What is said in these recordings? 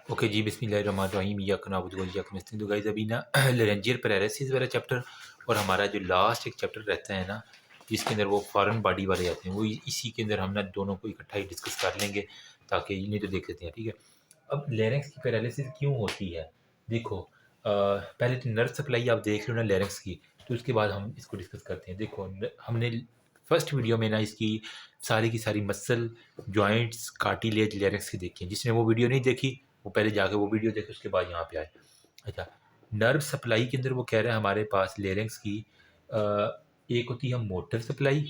Okay जी, बिस्मिल्लाहिर्रहमानिर्रहीम, इय्याका नअबुदु व इय्याका नस्तईन। तो गाइस अभी ना लेरेंजियल पैरालिसिस वाला चैप्टर और हमारा जो लास्ट एक चैप्टर रहता है ना, जिसके अंदर वो फॉरेन बॉडी वाले आते हैं, वो इसी के अंदर हम ना दोनों को इकट्ठा ही डिस्कस कर लेंगे, ताकि इन्हें तो देख लेते हैं, ठीक है। अब लेरेंक्स की पैरालिसिस क्यों होती है? देखो, पहले तो नर्व सप्लाई आप देख लो ना लेरेंक्स की, तो उसके बाद हम इसको डिस्कस करते हैं। देखो हमने फर्स्ट वीडियो में ना इसकी की सारी मसल, जॉइंट्स, कार्टिलेज लेरेंक्स की देखी है। जिसने वो वीडियो नहीं देखी वो पहले जाके वो वीडियो देखे, उसके बाद यहाँ पे आए। अच्छा, नर्व सप्लाई के अंदर वो कह रहे हैं हमारे पास लेरेंक्स की अ, एक होती है मोटर सप्लाई,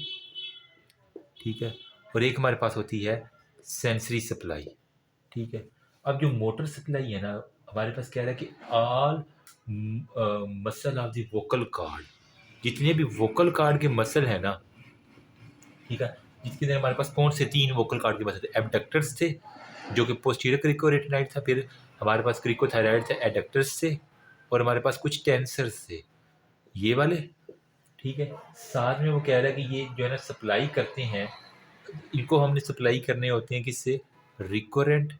ठीक है, और एक हमारे पास होती है सेंसरी सप्लाई, ठीक है। अब जो मोटर सप्लाई है ना, हमारे पास कह रहा है कि all muscle of the vocal card, जितने भी वोकल कार्ड के मसल है ना, ठीक है, जिसके अंदर हमारे पास कौन से तीन वोकल कार्ड के मसल थे? एबडक्टर्स थे, जो कि पोस्टीरियर क्रिकोरेटिनाइड था, फिर हमारे पास क्रिकोथायराइड थे, एडक्टर्स थे, और हमारे पास कुछ टेंसर्स थे, ये वाले, ठीक है। साथ में वो कह रहा है कि ये जो है ना सप्लाई करते हैं, इनको हमने सप्लाई करने होते हैं किससे? रिकोरेंट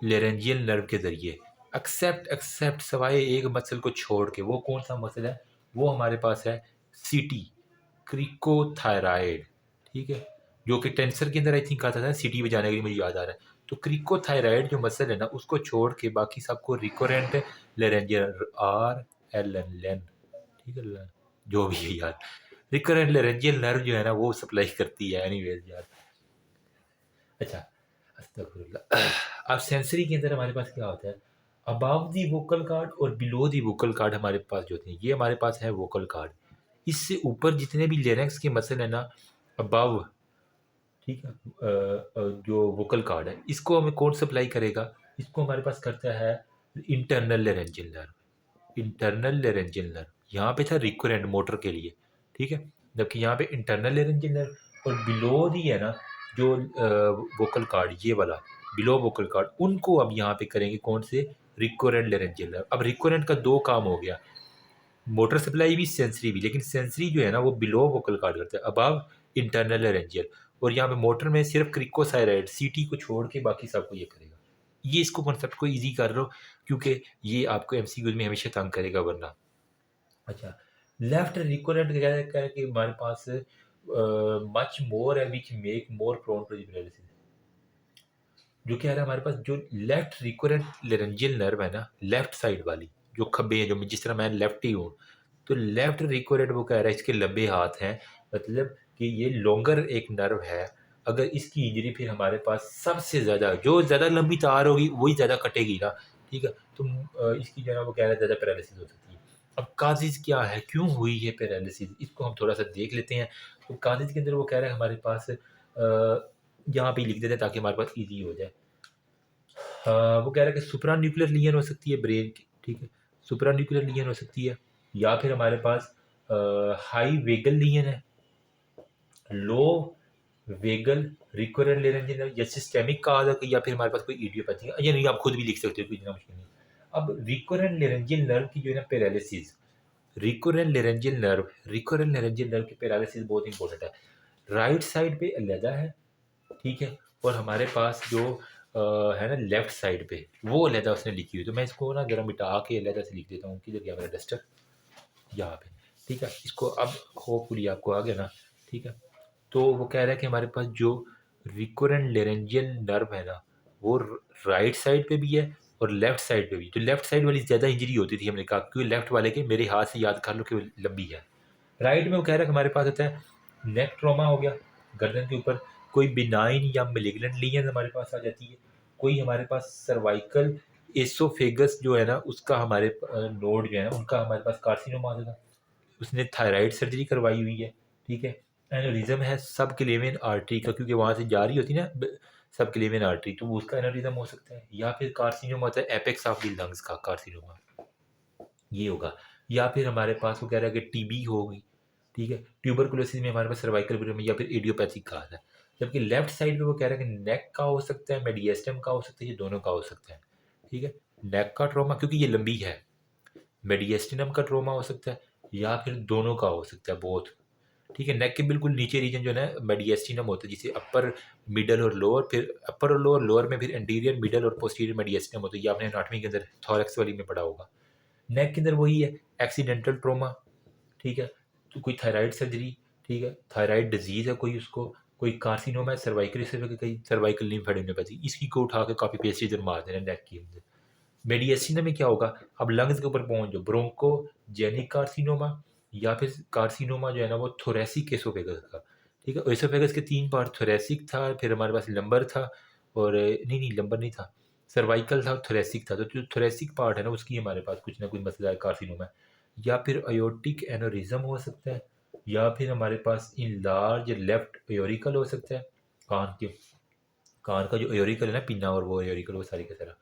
लेरेंजियल नर्व के जरिए। एक्सेप्ट एक्सेप्ट सवाए एक मसल को छोड़ के। वो कौन सा मसल है? वो हमारे पास है सीटी, क्रिकोथायराइड, ठीक है, जो कि टेंसर के अंदर आई थिंक आता था सीटी बजाने के लिए, मुझे याद आ रहा है। तो क्रिकोथायराइड जो मसल है ना, उसको छोड़ के बाकी सबको रिकोरेंट लेरेंजियल, आर एल एन लेन, ठीक है, जो भी है यार, रिकरेंट लेरेंजियल नर्व जो है ना वो सप्लाई करती है, एनीवेज यार। अच्छा, अस्तगफुरुल्लाह। अब सेंसरी के अंदर हमारे पास क्या होता है? अबव दी वोकल कार्ड और बिलो दी वोकल कार्ड हमारे पास जो होते हैं, ये हमारे पास है वोकल कार्ड। इससे ऊपर जितने भी लेरेंक्स के मसल है ना, अबव, ठीक है, जो वोकल कार्ड है, इसको हमें कौन सप्लाई करेगा? इसको हमारे पास करता है internal laryngeal nerve. Internal laryngeal nerve यहाँ पे था रिकरेंट मोटर के लिए, ठीक है, जबकि यहाँ पे इंटरनल लेरेंजियल नर्व और बिलो दी है ना, जो वोकल कार्ड ये वाला, बिलो वोकल कार्ड, उनको अब यहाँ पे करेंगे कौन से? रिकोरेंट लेरेंजियल नर्व। अब रिकोरेंट का दो काम हो गया, मोटर सप्लाई भी, सेंसरी भी, लेकिन सेंसरी जो है ना वो बिलो वोकल कार्ड करता है, अबव इंटरनल लेरेंजियल, और यहाँ पे मोटर में सिर्फ क्रिकोसाइराइड सीटी को छोड़ के बाकी सबको ये करेगा। ये इसको कॉन्सेप्ट को इजी कर लो, क्योंकि ये आपको एमसीक्यू में हमेशा तंग करेगा वरना। अच्छा, लेफ्ट रिकोरेंट क्या है कि हमारे पास मच मोर है which make more prone to paralysis. जो क्या है हमारे पास जो लेफ्ट रिकोरेंट लेरेंजियल नर्व है ना, लेफ्ट साइड वाली, जो खब्बे है, जो जिस तरह मैं लेफ्ट ही हूँ, तो लेफ्ट रिकोरेंट वो कह रहा है इसके लंबे हाथ हैं, मतलब कि ये लॉन्गर एक नर्व है। अगर इसकी इंजरी, फिर हमारे पास सबसे ज़्यादा जो ज़्यादा लंबी तार होगी वही ज़्यादा कटेगी ना, ठीक है। तो इसकी जो है ना वो कह रहा है ज़्यादा पैरालिसिस हो सकती है। अब काजिज क्या है, क्यों हुई है पैरालिसिस, इसको हम थोड़ा सा देख लेते हैं। तो काजिज के अंदर वो कह रहा है हमारे पास यहाँ पे लिख देते हैं ताकि हमारे पास ईजी हो जाए। वो कह रहा है कि सुप्रा न्यूक्लियर लीजन हो सकती है ब्रेन की, ठीक है, सुप्रा न्यूक्लियर लीजन हो सकती है, या फिर हमारे पास हाई वेगल लीजन है, लो वेगल रिकोरेंट लेरेंजियल या सिस्टेमिक का आधा, या फिर हमारे पास कोई इडियोपैथी है, या नहीं आप खुद भी लिख सकते हो, कोई इतना मुश्किल नहीं। अब रिकोरेंट लेरेंजियल नर्व की जो है ना पैरालिसिस, रिकोरेंट लेरेंजियल नर्व की पैरालिसिस बहुत इंपॉर्टेंट है। राइट साइड पे अलहदा है, ठीक है, और हमारे पास जो है ना लेफ्ट साइड पे वो अलहदा उसने लिखी हुई। तो मैं इसको ना जरा मिटा के अलहदा से लिख देता हूँ, किधर गया मेरा डस्टर, यहाँ पे, ठीक है। इसको अब होपफुली आपको आ गया ना, ठीक है। तो वो कह रहा है कि हमारे पास जो रिकोरेंट लेरेंजियल नर्व है ना, वो राइट साइड पे भी है और लेफ्ट साइड पे भी। तो लेफ्ट साइड वाली ज़्यादा इंजरी होती थी, हमने कहा, क्योंकि लेफ्ट वाले के मेरे हाथ से याद कर लो कि वो लंबी है। राइट में वो कह रहा है कि हमारे पास होता है नेक ट्रॉमा हो गया, गर्दन के ऊपर कोई बिनाइन या मेलिग्नेंट लीजन हमारे पास आ जाती है, कोई हमारे पास सर्वाइकल एसोफेगस जो है ना उसका हमारे नोड जो है ना उनका हमारे पास कार्सिनोमा आ जाता, उसने थायराइड सर्जरी करवाई हुई है, ठीक है। एनोरिज्म है सब क्लेवियन आर्टरी का, क्योंकि वहाँ से जा रही होती ना सब क्लेवियन आर्टरी, तो वो उसका एनोरिज्म हो सकता है। या फिर कार्सिनोमा होता है एपेक्स ऑफ द लंग्स का कार्सिनोमा, ये होगा। या फिर हमारे पास वो कह रहा है कि टीबी होगी, ठीक है, ट्यूबरकुलोसिस में हमारे पास सर्वाइकल ब्रेन में, या फिर इडियोपैथिक का है। जबकि लेफ्ट साइड पे वो कह रहा है कि नेक का हो सकता है, मेडिएस्टम का हो सकता है, ये दोनों का हो सकता है, ठीक है। नेक का ट्रॉमा क्योंकि ये लंबी है, मेडिएस्टिनम का ट्रॉमा हो सकता है, या फिर दोनों का हो सकता है, बोथ। ठीक है। नेक के बिल्कुल नीचे रीजन जो है ना मेडिएस्टिनम होता है, जिसे अपर, मिडल और लोअर, फिर अपर और लोअर, लोअर में फिर एंटीरियर, मिडल और पोस्टीरियर मेडिएस्टिनम होता है। ये आपने एनाटॉमी के अंदर थॉरैक्स वाली में पढ़ा होगा। नेक के अंदर वही है, एक्सीडेंटल ट्रोमा, ठीक है, तो कोई थायराइड सर्जरी, ठीक है, थायराइड डिजीज़ है कोई, उसको कोई कार्सिनोमा है सर्वाइकल, कहीं सर्वाइकल लिम्फेडेनोपैथी, इसकी को उठा के कॉपी पेस्ट इधर मार देना नेक के अंदर। मेडिएसिना में क्या होगा, अब लंग्स के ऊपर पहुंच जाओ, ब्रोंको जेनिक कार्सिनोमा, या फिर कार्सिनोमा जो है ना वो थोरेसिक एसोफेगस का, ठीक है। एसोफेगस के तीन पार्ट, थोरेसिक था, फिर हमारे पास लंबर था, और नहीं लंबर नहीं था, सर्वाइकल था और थोरेसिक था। तो जो थोरेसिक पार्ट है ना उसकी हमारे पास कुछ ना कुछ मसला है, कार्सिनोमा है, या फिर अयोटिक एनोरिज्म हो सकता है, या फिर हमारे पास इन लार्ज लेफ्ट एयोरिकल हो सकता है, कान के, कान का जो एयोरिकल है ना पिन्ना, और वो एयोरिकल वो सारी का सारा।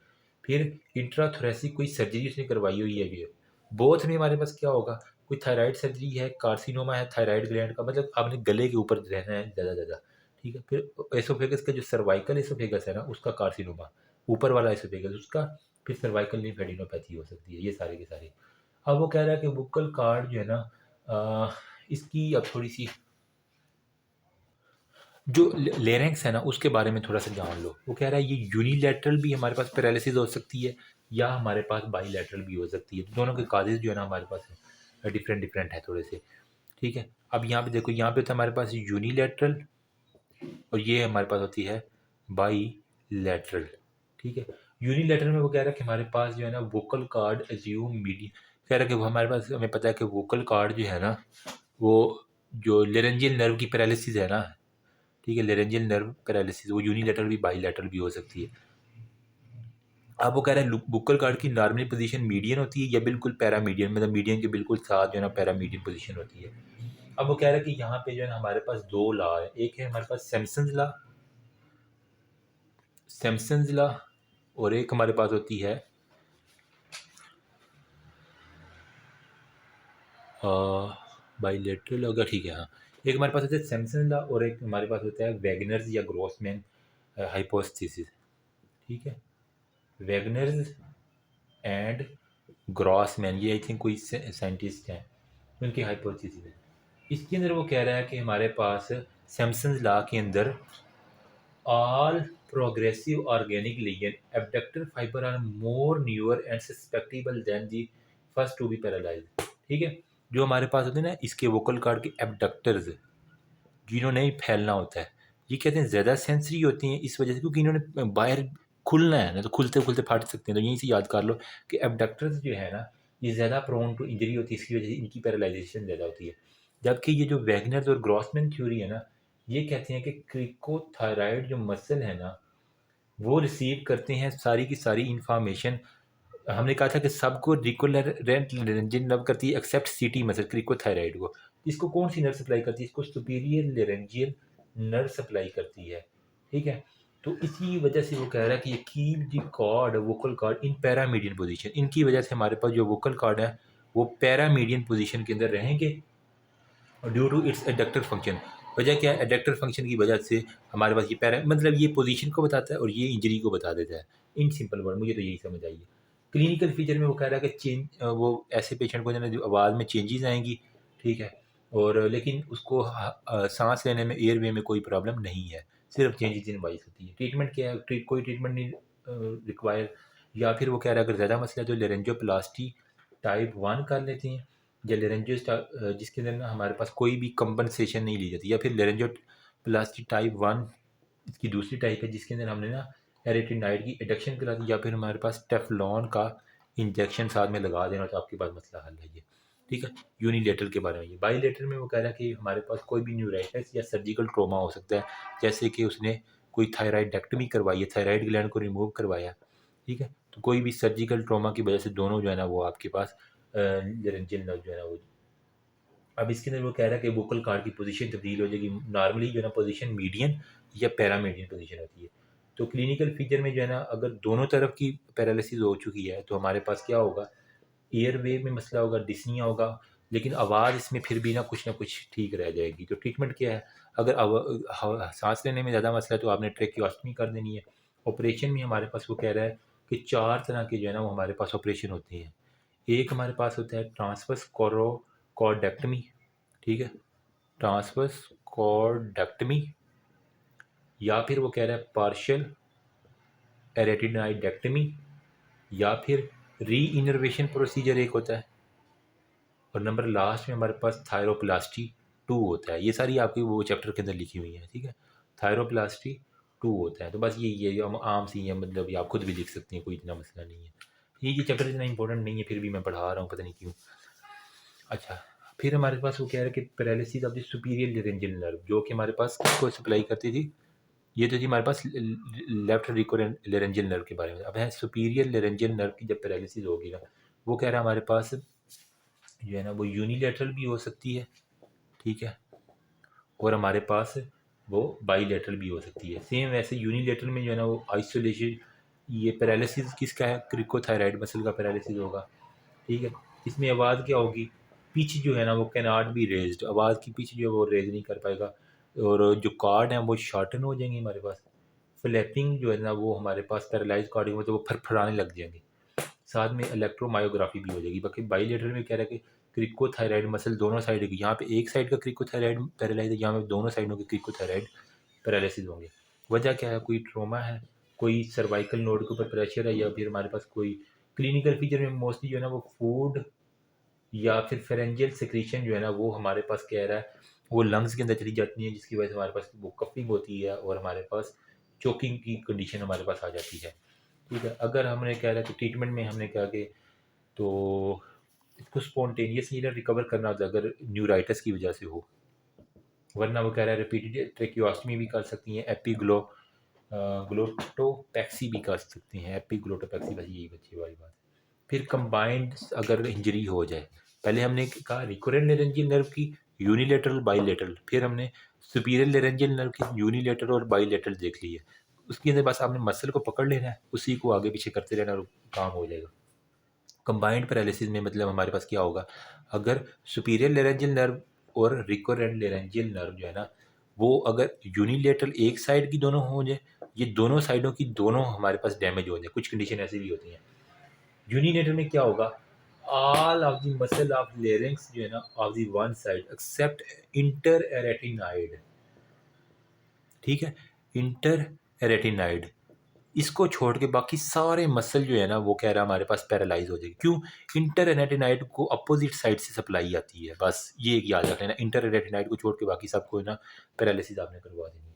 फिर इंट्राथोरेसिक कोई सर्जरी उसने करवाई हुई है ये। बोथ में हमारे पास क्या होगा, कोई थायराइड सर्जरी है, कार्सिनोमा है थायराइड ग्लैंड का, मतलब आपने गले के ऊपर रहना है ज़्यादा ज़्यादा, ठीक है। फिर एसोफेगस का जो सर्वाइकल एसोफेगस है ना उसका कार्सिनोमा, ऊपर वाला एसोफेगस उसका, फिर सर्वाइकल लिम्फेडिनोपैथी हो सकती है, ये सारे के सारे। अब वो कह रहा है कि बुक्कल कार्ड जो है ना, इसकी अब थोड़ी सी जो लेरेंक्स है ना उसके बारे में थोड़ा सा जान लो। वो कह रहा है ये यूनिलैटरल भी हमारे पास पैरालिसिस हो सकती है, या हमारे पास बाईलैटरल भी हो सकती है। दोनों के काजेज जो है ना हमारे पास डिफरेंट डिफरेंट है थोड़े से, ठीक है। अब यहाँ पे देखो, यहाँ पे तो हमारे पास यूनिलैटरल, और ये हमारे पास होती है बाईलैटरल, ठीक है। यूनिलैटरल में वो कह रहा है कि हमारे पास जो है ना वोकल कार्ड एज्यूम मीडियम, कह रहा है कि वो हमारे पास, हमें पता है कि वोकल कार्ड जो है ना वो जो लेरेंजियल नर्व की पैरालिसिस है ना, ठीक है, लेरेंजियल नर्व पैरालिसिस वो यूनिलैटरल भी बाईलैटरल भी हो सकती है। अब वो कह रहे हैं बुक्कल कार्ड की नॉर्मली पोजीशन मीडियन होती है या बिल्कुल पैरामीडियन, मतलब मीडियन के बिल्कुल साथ जो है ना पैरामीडियन पोजीशन होती है। अब वो कह रहे हैं कि यहाँ पे जो है ना हमारे पास दो लॉ है, एक है हमारे पास सैमसन्स लॉ, सैमसन्स लॉ, और एक हमारे पास होती है बाईलेटरल होगा, ठीक है हाँ। एक हमारे पास होता है सैमसन लॉ, और एक हमारे पास होता है वैगनर्स या ग्रॉसमैन हाइपोथेसिस, ठीक है। वैगनर्स एंड ग्रॉसमैन, ये आई थिंक कोई साइंटिस्ट हैं, उनकी हाइपोथेसिस है। इसके अंदर वो कह रहा है कि हमारे पास सैमसन्स लॉ के अंदर all progressive organic ligand abductor fibre are more newer and susceptible than the first to be paralyse, ठीक है। जो हमारे पास होते हैं ना इसके वोकल कार्ड के एबडक्टर्स, जिन्होंने फैलना होता है, ये कहते हैं ज़्यादा सेंसरी होती हैं इस वजह से, क्योंकि इन्होंने बाहर खुलना है ना, तो खुलते खुलते फाट सकते हैं। तो यहीं से याद कर लो कि एबडक्टर्स जो है ना ये ज़्यादा प्रोन टू इंजरी होती है, इसकी वजह से इनकी पैरालाइजेशन ज़्यादा होती है। जबकि ये जो वैगनर्स और ग्रॉसमैन थ्योरी है ना, ये कहते हैं कि क्रिकोथायराइड जो मसल है ना वो रिसीव करते हैं सारी की सारी इंफॉर्मेशन। हमने कहा था कि सबको रिकोलरेंट लेरेंजियल नर्व करती है एक्सेप्ट सीटी मसल क्रिकोथायराइड को। इसको कौन सी नर्व सप्लाई करती है, इसको सुपीरियर लेरेंजियल नर्व सप्लाई करती है, ठीक है। तो इसी वजह से वो कह रहा है कि ये keep the cord vocal cord in paramedian position, इनकी वजह से हमारे पास जो वोकल कॉर्ड है वो पैरामीडियन पोजीशन के अंदर रहेंगे, और due to its adductor function. वजह क्या है, एडक्टर फंक्शन की वजह से हमारे पास ये पैरा, मतलब ये पोजीशन को बताता है और ये इंजरी को बता देता है, इन सिंपल वर्ड। मुझे तो यही समझ आई है। क्लिनिकल फीचर में वो कह रहा है कि वो ऐसे पेशेंट को जो आवाज़ में चेंजेस आएंगी, ठीक है, और लेकिन उसको सांस लेने में एयर वे में कोई प्रॉब्लम नहीं है, सिर्फ चेंजेस इन वॉइस होती है। ट्रीटमेंट क्या है, कोई ट्रीटमेंट नहीं रिक्वायर। या फिर वो कह रहा है अगर ज़्यादा मसला है तो लेरेंजियोप्लास्टी टाइप 1 कर लेते हैं, या लेरेंजियो जिसके अंदर ना हमारे पास कोई भी कंपनसेशन नहीं ली जाती, या फिर लेरेंजियोप्लास्टी टाइप 1 इसकी दूसरी टाइप है जिसके अंदर हमने ना एरेटिनाइड की एडक्शन करा दी, या फिर हमारे पास टेफ्लॉन का इंजेक्शन साथ में लगा देना, तो आपके पास मसला हल है ये, ठीक है। यूनिलेटरल के बारे में। ये बाईलेटरल में वो कह रहा है कि हमारे पास कोई भी न्यूराइटिस या सर्जिकल ट्रोमा हो सकता है, जैसे कि उसने कोई थायराइडेक्टमी करवाई है, थायराइड ग्लैंड को रिमूव करवाया, ठीक है। तो कोई भी सर्जिकल ट्रोमा की वजह से दोनों जो है ना वो आपके पास लेरेंजियल नर्व जो है ना वो। अब इसके अंदर वो कह रहा है कि वोकल कार्ड की पोजीशन तब्दील हो जाएगी, नॉर्मली जो है ना पोजीशन मीडियन या पैरामीडियन पोजीशन होती है। तो क्लिनिकल फीचर में जो है ना अगर दोनों तरफ की पैरालिसिस हो चुकी है तो हमारे पास क्या होगा, एयर वे में मसला होगा, डिस्निया होगा, लेकिन आवाज़ इसमें फिर भी ना कुछ ठीक रह जाएगी। तो ट्रीटमेंट क्या है, अगर सांस लेने में ज़्यादा मसला है तो आपने ट्रेकियोस्टमी कर देनी है। ऑपरेशन में हमारे पास वो कह रहा है कि 4 तरह के जो है ना वो हमारे पास ऑपरेशन होते हैं। एक हमारे पास होता है ट्रांसवर्स कोरोकॉर्डेक्टमी, ठीक है, ट्रांसवर्स कॉर्डेक्टमी, या फिर वो कह रहा है पार्शियल एरेटिनाइडेक्टमी, या फिर री इनर्वेशन प्रोसीजर एक होता है, और नंबर लास्ट में हमारे पास थायरोप्लास्टी 2 होता है। ये सारी आपकी वो चैप्टर के अंदर लिखी हुई है, ठीक है। थायरोप्लास्टी 2 होता है। तो बस ये आम सी है, मतलब ये आप खुद भी लिख सकती हैं, कोई इतना मसला नहीं है। ये चैप्टर इतना इंपॉर्टेंट नहीं है, फिर भी मैं पढ़ा रहा हूँ, पता नहीं क्यों। अच्छा, फिर हमारे पास वो कह रहा है कि paralysis of the superior laryngeal nerve, जो कि हमारे पास किसको सप्लाई करती थी। ये तो थी हमारे पास लेफ्ट रिकोरेंट लेरेंजियल नर्व के बारे में। अब है सुपीरियर लेरेंजियल नर्व की जब पैरालिसिस होगी ना, वो कह रहा है हमारे पास जो है ना वो यूनिलेटरल भी हो सकती है, ठीक है, और हमारे पास वो बाईलेटरल भी हो सकती है। सेम वैसे यूनिलेटरल में जो है ना वो आइसोलेशन, ये पैरालिसिस किसका है, क्रिकोथायराइड मसल का पैरालिसिस होगा, ठीक है। इसमें आवाज़ क्या होगी, पिच जो है ना वो कैन नॉट बी रेज्ड, आवाज़ की पिच जो है वो रेज नहीं कर पाएगा, और जो कार्ड हैं वो शॉर्टन हो जाएंगे हमारे पास। फ्लैपिंग जो है ना वो हमारे पास पैरालाइज कार्ड मतलब वो फड़फड़ाने लग जाएंगे। साथ में इलेक्ट्रोमायोग्राफी भी हो जाएगी। बाकी बाईलेटरल में कह रहा है कि क्रिकोथायराइड मसल दोनों साइड की, यहाँ पे एक साइड का क्रिकोथायराइड पैरालाइज है, यहाँ पे दोनों साइडों के क्रिकोथायराइड पैरालिसिस होंगे। वजह क्या है, कोई ट्रोमा है, कोई सर्वाइकल नोड के ऊपर प्रेशर है, या फिर हमारे पास कोई क्लिनिकल फीचर में मोस्टली जो है ना वो फूड या फिर फेरेंजियल सिक्रीशन जो है ना वो हमारे पास कह रहा है वो लंग्स के अंदर चली जाती है, जिसकी वजह से हमारे पास वो कफिंग होती है और हमारे पास चोकिंग की कंडीशन हमारे पास आ जाती है, ठीक है। अगर हमने कह रहा है कि ट्रीटमेंट में हमने कहा कि तो इसको स्पॉन्टेनियसली रिकवर करना होता है अगर न्यूराइटिस की वजह से हो, वरना वो कह रहा है रिपीटेड ट्रेक्योस्टमी भी कर सकती हैं, ग्लोटोपैक्सी भी कर सकती हैं, एपिग्लोटोपैक्सी, बस यही बच्ची वाली बात है। फिर कंबाइंड अगर इंजरी हो जाए, पहले हमने कहा रिकोरेंट लेरेंजियल नर्व की यूनिलेटरल बाईलेटरल, फिर हमने सुपीरियर लेरेंजियल नर्व की यूनिलेटरल और बाईलेटरल देख ली है। उसके अंदर बस आपने मसल को पकड़ लेना है, उसी को आगे पीछे करते रहना और काम हो जाएगा। कंबाइंड पैरालिसिस में मतलब हमारे पास क्या होगा, अगर सुपीरियर लेरेंजियल नर्व और रिकोरेंट लेरेंजियल नर्व जो है ना वो अगर यूनिलेटरल एक साइड की दोनों हो जाए, ये दोनों साइडों की दोनों हमारे पास डैमेज हो जाए, कुछ कंडीशन ऐसी भी होती हैं। यूनिलेटरल में क्या होगा, all of the muscle of larynx जो है ना of the one side except inter arytenoid, ठीक है, इंटर एरेटिनाइड, इसको छोड़ के बाकी सारे मसल जो है ना वो कह रहा है हमारे पास पैरालाइज हो जाएगी। क्यों, इंटर एरेटिनाइड को अपोजिट साइड से सप्लाई आती है, बस ये एक याद रख लेना, इंटर एरेटिनाइड को छोड़ के बाकी सबको ना पैरालिसिस आपने करवा देनी।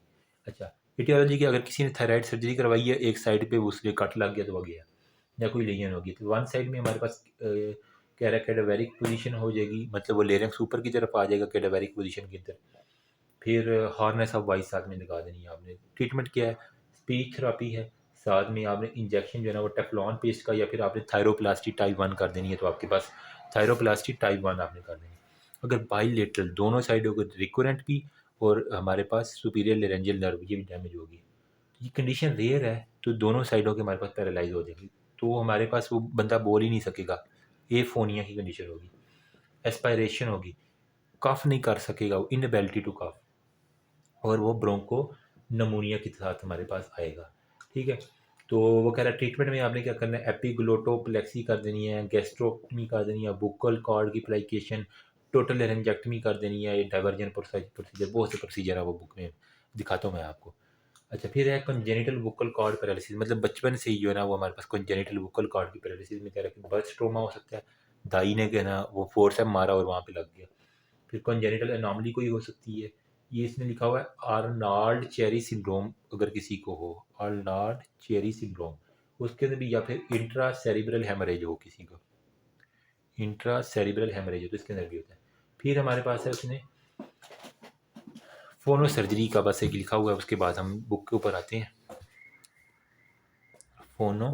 अच्छा, इटियोलॉजी की, अगर किसी ने थायराइड सर्जरी करवाई है एक साइड पे, उसके कट लग गया तो वह गया, या कोई लेजन होगी, तो वन साइड में हमारे पास कह रहा है कैडावेरिक पोजीशन हो जाएगी, मतलब वो लेरिंक्स ऊपर की तरफ आ जाएगा कैडावेरिक पोजीशन के अंदर। फिर हार्नेस ऑफ वॉइस साथ में लगा देनी है आपने। ट्रीटमेंट क्या है, स्पीच थेरापी है, साथ में आपने इंजेक्शन जो है ना वो टेफ्लॉन पेस्ट का, या फिर आपने थायरोप्लास्टी टाइप 1 कर देनी है, तो आपके पास थायरोप्लास्टी टाइप 1 आपने कर देनी है। अगर बाईलेटरल दोनों साइडों को रिकोरेंट भी और हमारे पास सुपीरियर लेरेंजियल नर्व ये भी डैमेज होगी, ये कंडीशन रेयर है, तो दोनों साइडों के हमारे पास पैरालाइज हो जाएगी, तो हमारे पास वो बंदा बोल ही नहीं सकेगा, एफोनिया की कंडीशन होगी, एस्पायरेशन होगी, कफ नहीं कर सकेगा, वो इनएबिलिटी टू कफ, और वो ब्रोंको नमूनिया के साथ हमारे पास आएगा, ठीक है। तो वो कह रहा है ट्रीटमेंट में आपने क्या करना है, एपिग्लोटोप्लेक्सी कर देनी है, गैस्ट्रोटमी कर देनी है, बुक्कल कॉर्ड की प्लाइकेशन, टोटल लेरेंजेक्टमी कर देनी है, डाइवर्जन प्रोसीजर, बहुत से प्रोसीजर है वो बुक में दिखाता हूँ मैं आपको। अच्छा, फिर है कंजेनिटल बुक्कल कॉर्ड पैरालिसिस, मतलब बचपन से ही जो है ना वो हमारे पास कंजेनिटल बुक्कल कॉर्ड की पैरालिसिस में कह रहा है कि बर्स्ट ट्रोमा हो सकता है, दाई ने कहना वो फोर्स है मारा और वहाँ पे लग गया। फिर कंजेनिटल एनॉमली कोई हो सकती है, ये इसमें लिखा हुआ है आर्नाल्ड चेरी सिंड्रोम, अगर किसी को हो आर्नाल्ड चेरी सिंड्रोम, उसके अंदर भी, या फिर इंट्रा सेरिब्रल हेमरेज हो किसी को, इंट्रा सेरिब्रल हेमरेज हो तो इसके अंदर भी होता है। फिर हमारे पास है उसने फोनो सर्जरी का बस एक लिखा हुआ है, उसके बाद हम बुक के ऊपर आते हैं। फोनो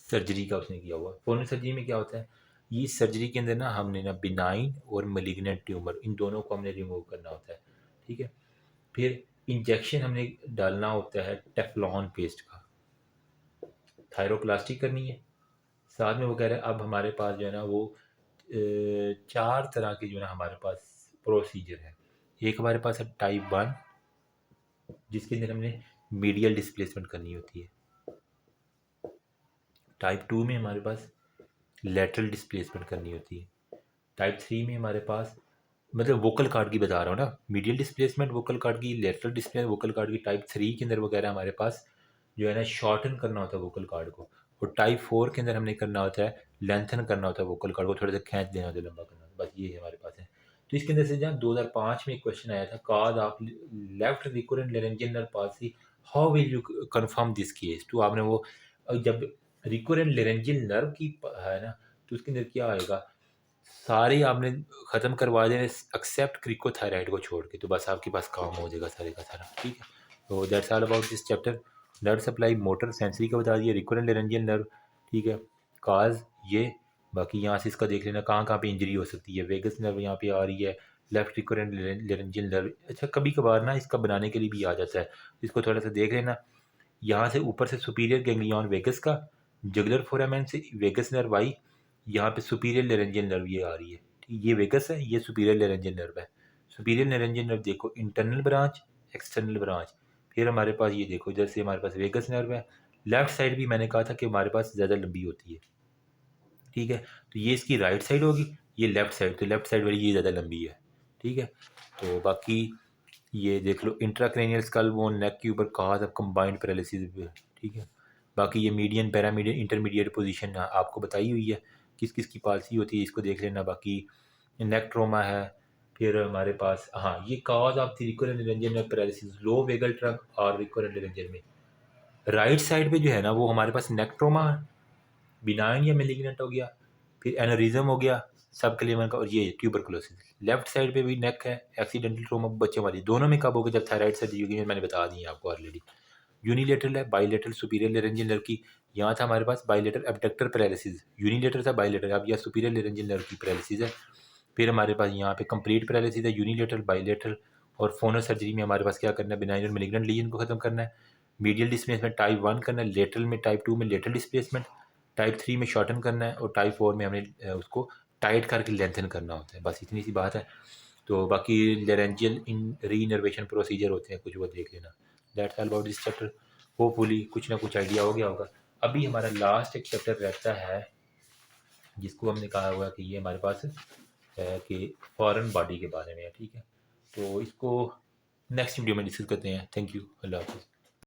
सर्जरी का उसने किया हुआ, फोनो सर्जरी में क्या होता है, ये सर्जरी के अंदर ना हमने ना बिनाइन और मलिग्नेंट ट्यूमर इन दोनों को हमने रिमूव करना होता है, ठीक है। फिर इंजेक्शन हमने डालना होता है टेफ्लॉन पेस्ट का, थायरोप्लास्टी करनी है, साथ में वो कह रहे हैं अब हमारे पास जो है ना वो 4 तरह के जो है ना हमारे पास प्रोसीजर है। एक हमारे पास है टाइप 1, जिसके अंदर हमने मीडियल डिस्प्लेसमेंट करनी होती है। टाइप 2 में हमारे पास लेटरल डिस्प्लेसमेंट करनी होती है। टाइप 3 में हमारे पास मतलब वोकल कार्ड की बता रहा हूँ ना, मीडियल डिस्प्लेसमेंट वोकल कार्ड की, लेटरल डिस्प्लेसमेंट वोकल कार्ड की, टाइप 3 के अंदर वगैरह हमारे पास जो है ना शॉर्टन करना होता है वोकल कार्ड को, और टाइप 4 के अंदर हमने करना होता है लेंथन करना होता है वोकल कार्ड को, थोड़ा सा खींच देना होता है, लंबा करना होता है। बस ये हमारे पास है। तो इसके अंदर से जहाँ 2005 में एक क्वेश्चन आया था, काज आप left recurrent laryngeal nerve palsy, how will you confirm this case. तो आपने वो जब रिकोरेंट लेरेंजियल नर्व की है ना, तो उसके अंदर क्या आएगा, सारे आपने ख़त्म करवा देने एक्सेप्ट क्रिकोथायराइड को छोड़ के, तो बस आपके पास काम हो जाएगा सारे का सारा। ठीक है, तो that's all about this chapter. Blood supply motor sensory का बता दिया, रिकोरेंट लेरेंजियल नर्व, ठीक है, काज ये, बाकी यहाँ से इसका देख लेना कहाँ कहाँ पे इंजरी हो सकती है। वेगस नर्व यहाँ पे आ रही है, लेफ्ट रिकोरेंट लेरेंजियल नर्व। अच्छा, कभी कभार ना इसका बनाने के लिए भी आ जाता है, इसको थोड़ा सा देख लेना। यहाँ से ऊपर से सुपीरियर गैंग्लियन वेगस का, जुगुलर फोरामेन से वेगस नर्व आई, यहाँ पे सुपीरियर लेरेंजियल नर्व ये आ रही है, ठीक, ये वेगस है, ये सुपीरियर लेरेंजियल नर्व है। सुपीरियर लेरेंजियल नर्व देखो इंटरनल ब्रांच, एक्सटर्नल ब्रांच, फिर हमारे पास ये देखो इधर से हमारे पास वेगस नर्व है। लेफ्ट साइड भी मैंने कहा था कि हमारे पास ज़्यादा लंबी होती है, ठीक है, तो ये इसकी राइट साइड होगी, ये लेफ्ट साइड, तो लेफ्ट साइड वाली ये ज़्यादा लंबी है, ठीक है। तो बाकी ये देख लो इंट्राक्रेनियल स्कल बोन नेक के ऊपर कहा था कंबाइंड पैरालिसिस, ठीक है। बाकी ये मीडियन पैरामीडियन इंटरमीडिएट पोजीशन आपको बताई हुई है, किस किस की पॉलिसी होती है, इसको देख लेना। बाकी नेक ट्रोमा है, फिर हमारे पास हाँ ये cause of the recurrent laryngeal neck paralysis low vagal trunk और रिकरेंट निरंजन में राइट साइड पे जो है ना वो हमारे पास नेक ट्रोमा बिनाइन या मेलिग्नेंट हो गया, फिर एनोरिज्म हो गया सब क्लेमन का, और ये ट्यूबरकुलोसिस। लेफ्ट साइड पे भी नेक है, एक्सीडेंटल ट्रोमा बच्चों वाली, दोनों में कब होगा, जब थायराइड सर्जरी होगी, मैंने बता दी है आपको ऑलरेडी। यूनिलेटरल है, बाइलेटरल सुपीरियर लेरेंजियल नर्व की, यहाँ था हमारे पास बाइलेटरल एब्डक्टर पैरालिसिस, यूनिलेटरल था बाइलेटरल, अब यह सुपीरियर लेरेंजियल नर्व की पैरालिसिस है। फिर हमारे पास यहाँ पे कंप्लीट पैरालिसिस है, यूनिलेटरल, बाइलेटरल, और फोनो सर्जरी में हमारे पास क्या करना है, बिनाइन और मेलिग्नेंट लीजन को खत्म करना है। मीडियल डिस्प्लेसमेंट टाइप 1 करना है, लेटरल में टाइप 2 में लेटरल डिस्प्लेसमेंट, टाइप 3 में शॉर्टन करना है, और टाइप 4 में हमने उसको टाइट करके लेंथन करना होता है। बस इतनी सी बात है। तो बाकी लेरेंजियल इन रीनर्वेशन प्रोसीजर होते हैं कुछ, वो देख लेना। That's all about this chapter. Hopefully कुछ ना कुछ आइडिया हो गया होगा। अभी हमारा लास्ट एक चैप्टर रहता है जिसको हमने कहा हुआ कि ये हमारे पास है कि फॉरेन बॉडी के बारे में है, ठीक है। तो इसको नेक्स्ट वीडियो में डिस्कस करते हैं। थैंक यू, अल्लाह हाफिज़।